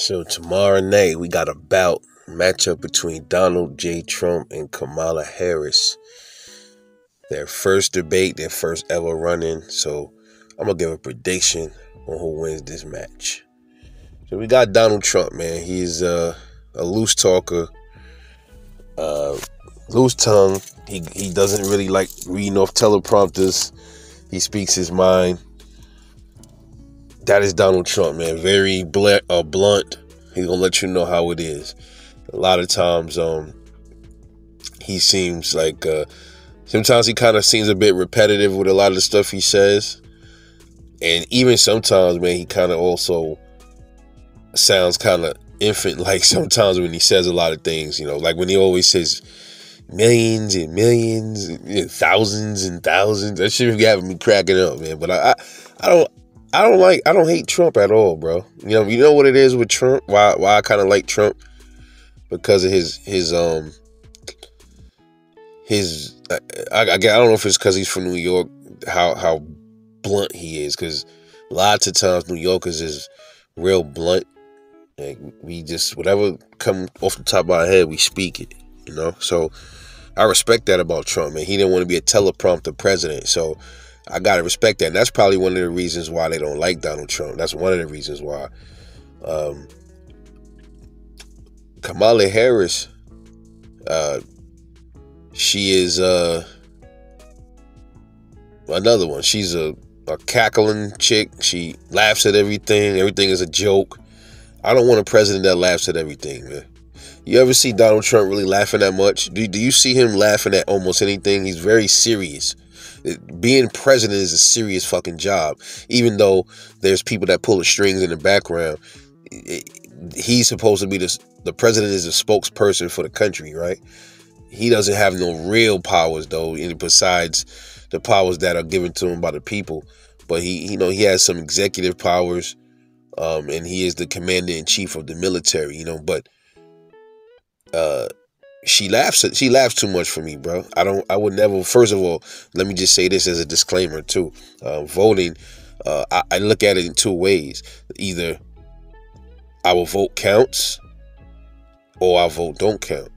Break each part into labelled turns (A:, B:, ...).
A: So tomorrow night we got a bout matchup between Donald J. Trump and Kamala Harris. Their first debate, their first ever run-in. So I'm gonna give a prediction on who wins this match. So we got Donald Trump, man. He's a loose talker, loose tongue. He doesn't really like reading off teleprompters. He speaks his mind. That is Donald Trump, man. Very blunt. He's gonna let you know how it is. A lot of times, he seems like sometimes he kind of seems a bit repetitive with a lot of the stuff he says, and even sometimes, man, he kind of also sounds kind of infant-like sometimes when he says a lot of things. You know, like when he always says millions and millions, and thousands and thousands. That shit be having me cracking up, man. But I don't hate Trump at all, bro. You know what it is with Trump? Why I kind of like Trump? Because of his I don't know if it's because he's from New York, how blunt he is. Because lots of times New Yorkers is real blunt. Like, we just, whatever come off the top of our head, we speak it. You know, so I respect that about Trump, man. He didn't want to be a teleprompter president, so I gotta respect that. And that's probably one of the reasons why they don't like Donald Trump. That's one of the reasons why. Kamala Harris, she is another one. She's a cackling chick. She laughs at everything. Everything is a joke. I don't want a president that laughs at everything, man. You ever see Donald Trump really laughing that much? Do you see him laughing at almost anything? He's very serious. Being president is a serious fucking job. Even though there's people that pull the strings in the background, he's supposed to be the president is a spokesperson for the country, right? He doesn't have no real powers, though, besides the powers that are given to him by the people. But he has some executive powers, and he is the commander in chief of the military, you know. But she laughs too much for me, bro. I would never. First of all, let me just say this as a disclaimer too. Voting, I look at it in two ways. Either our vote counts, or our vote don't count.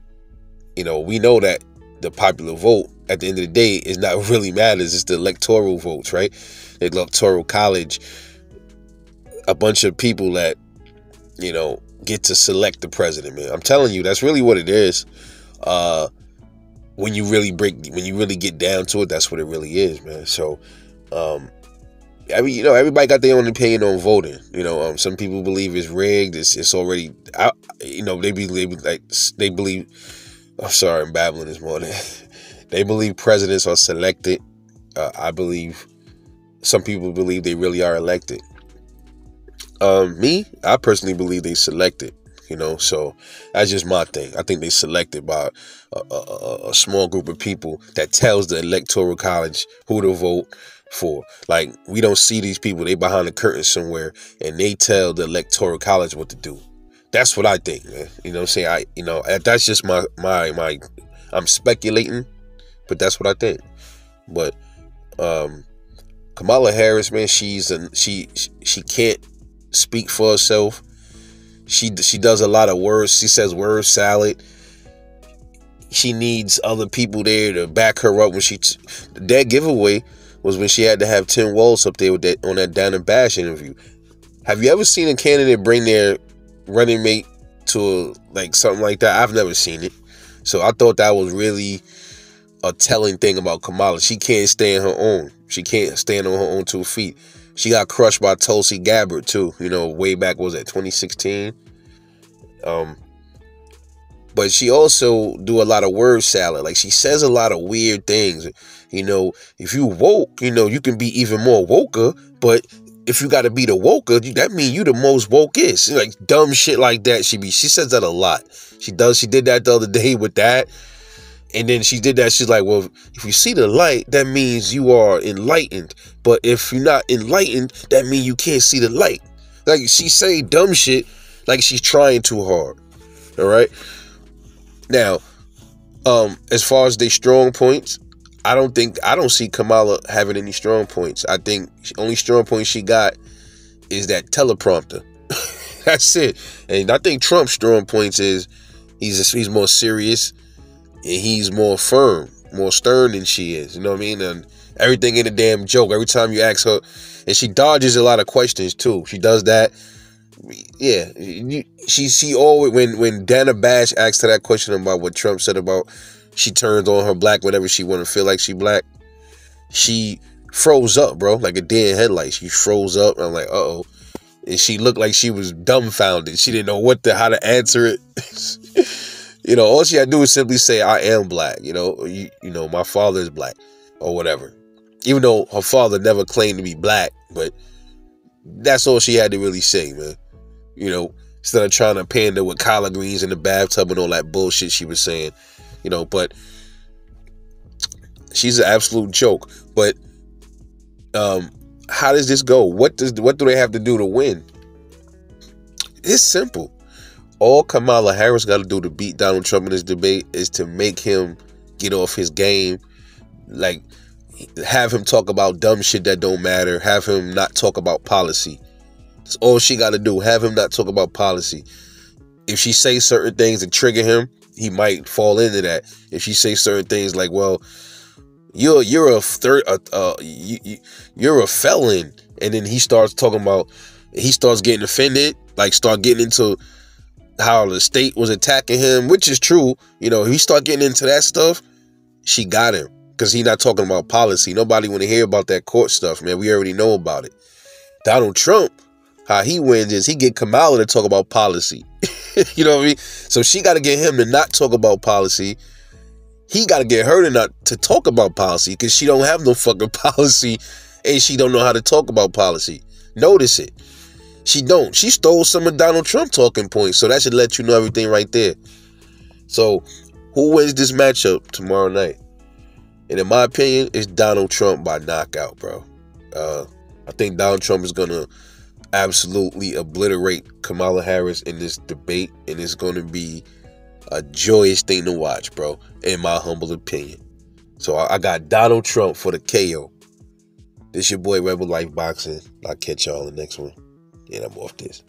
A: You know, we know that the popular vote at the end of the day is not really matters. It's the electoral votes, right? The electoral college, a bunch of people that, you know, get to select the president, man. I'm telling you, that's really what it is. When you really get down to it, that's what it really is, man. So, I mean, you know, everybody got their own opinion on voting. You know, some people believe it's rigged. It's already out. You know, they believe. I'm sorry, I'm babbling this morning. They believe presidents are selected. I believe some people believe they really are elected. I personally believe they selected. You know, so that's just my thing. I think they selected by a small group of people that tells the electoral college who to vote for. Like, we don't see these people. They behind the curtain somewhere, and they tell the electoral college what to do. That's what I think, man. You know what I'm saying? That's just my I'm speculating, but that's what I think. But Kamala Harris, man, she can't speak for herself. She does a lot of words. She says word salad. She needs other people there to back her up. That giveaway was when she had to have Tim Walz up there with on that Down and Bash interview. Have you ever seen a candidate bring their running mate to something like that? I've never seen it. So I thought that was really a telling thing about Kamala. She can't stand her own. She can't stand on her own 2 feet. She got crushed by Tulsi Gabbard too. You know, way back, what was that, 2016? But she also do a lot of word salad. Like, she says a lot of weird things. You know, if you woke, you know, you can be even more woker. But if you got to be the woker, that means you the most wokest. Like, dumb shit like that. She says that a lot. She did that the other day with that. And then she did that. She's like, well, if you see the light, that means you are enlightened. But if you're not enlightened, that means you can't see the light. Like, she say dumb shit like she's trying too hard. All right. Now, as far as their strong points, I don't see Kamala having any strong points. I think the only strong point she got is that teleprompter. That's it. And I think Trump's strong points is he's more serious and he's more firm, more stern than she is. You know what I mean? And everything ain't a damn joke. Every time you ask her, and she dodges a lot of questions too. She does that. Yeah, she always when Dana Bash asked her that question about what Trump said about she turns on her black whenever she want to feel like she black, she froze up, bro, like a deer in headlights. She froze up. And I'm like, uh-oh. And she looked like she was dumbfounded. She didn't know how to answer it. You know, all she had to do was simply say, I am black. You know, my father is black or whatever. Even though her father never claimed to be black, but that's all she had to really say, man. You know, instead of trying to pander with collard greens in the bathtub and all that bullshit she was saying, you know, but she's an absolute joke. But how does this go? What do they have to do to win? It's simple. All Kamala Harris got to do to beat Donald Trump in this debate is to make him get off his game. Like, have him talk about dumb shit that don't matter. Have him not talk about policy. That's all she got to do. Have him not talk about policy. If she says certain things that trigger him, he might fall into that. If she says certain things like, well, you're a felon, and then he starts talking about, he starts getting offended, like start getting into how the state was attacking him, which is true. You know, he start getting into that stuff, she got him, because he's not talking about policy. Nobody want to hear about that court stuff, man. We already know about it. Donald Trump, how he wins is he get Kamala to talk about policy. You know what I mean? So she got to get him to not talk about policy. He got to get her to talk about policy, because she don't have no fucking policy, and she don't know how to talk about policy. Notice it. She don't. She stole some of Donald Trump talking points, so that should let you know everything right there. So, who wins this matchup tomorrow night? And in my opinion, it's Donald Trump by knockout, bro. I think Donald Trump is going to absolutely obliterate Kamala Harris in this debate, and it's going to be a joyous thing to watch, bro, in my humble opinion. So I got Donald Trump for the KO. This your boy Rebel Life Boxing. I'll catch y'all in the next one. And I'm off this.